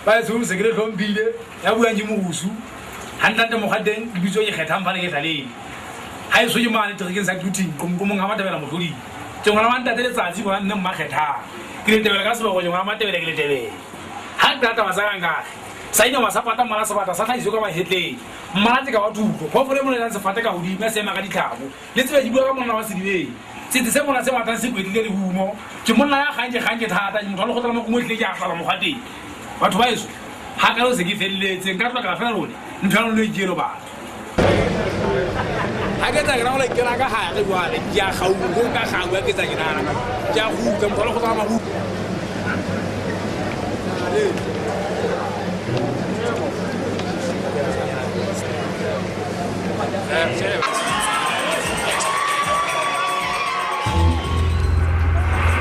ba se se ke tlhompile ya bua ke mogusu handlante mo gadeng di bitso ye kgetha mphane ke tlaleng ha e so ke mane trekeng sa duty komong ha matabela motlodi tsongwana wa ntate le tsatsi bona nne mma kgetha ke le tebela ka seboko jongwana matebele ke le tebele ha data ba sa ngaka sa ina masapata mala sabata sa tlaiso ka mahetleng mmala ka watuko phofole mo le tsa fata ka hodi me se ema ka ditlhabo le tsebe di bua ka monna wa sedibeng se se mona se batla se kwetile le humo ke monna ya ganje thata ke motho le go tla mo mo tle ke a fala mo gateng batho ba eso ha ka lo se ke felletse nka tla ka fela rone nthano le jelo ba ha ke tla ke ra ke ra ka ha re bua le ya ga go ka ga bua ke tsa ke nana ke a go ka motho le go tla ma go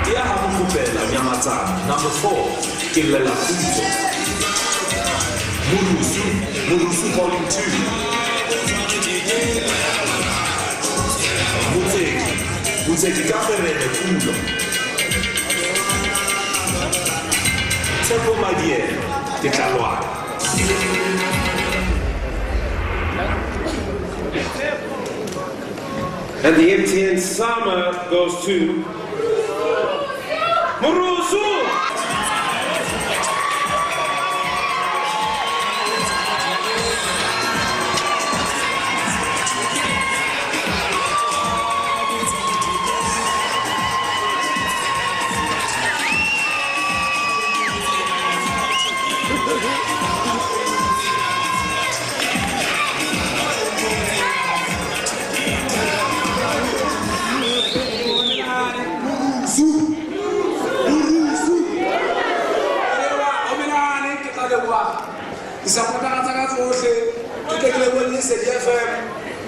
Dia Habukupela Nyamata, number 4, Kilela Futo. Murusu volume 2. Muteki Gaferele Kulo. Tempo Madie, Tekalwa. And the MTN Summer goes to Murusu!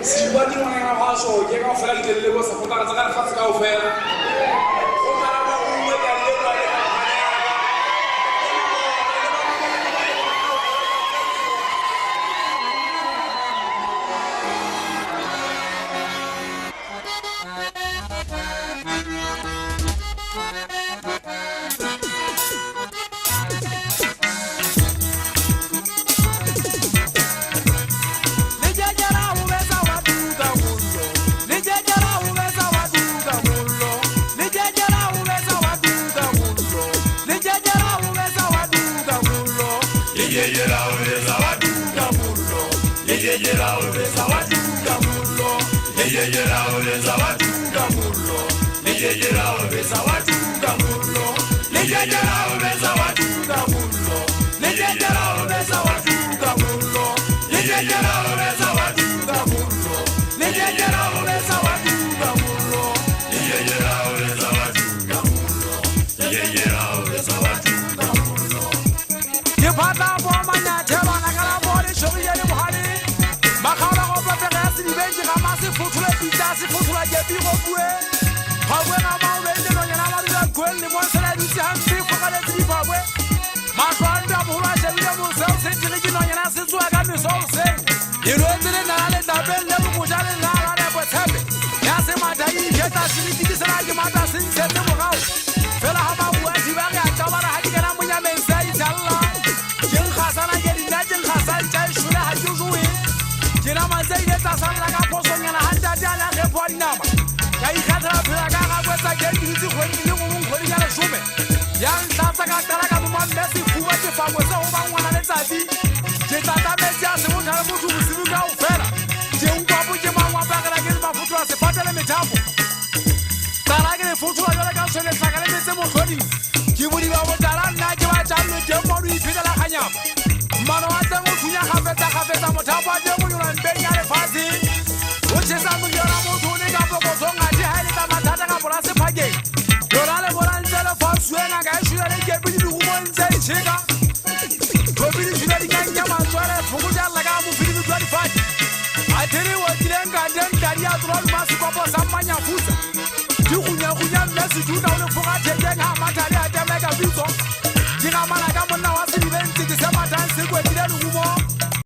Si vous avez un rachot, il y a un frère qui est le boss, il faut pas faire. Samanya fuza. Dikunya kunya mesi tuna ule fuga tege na matali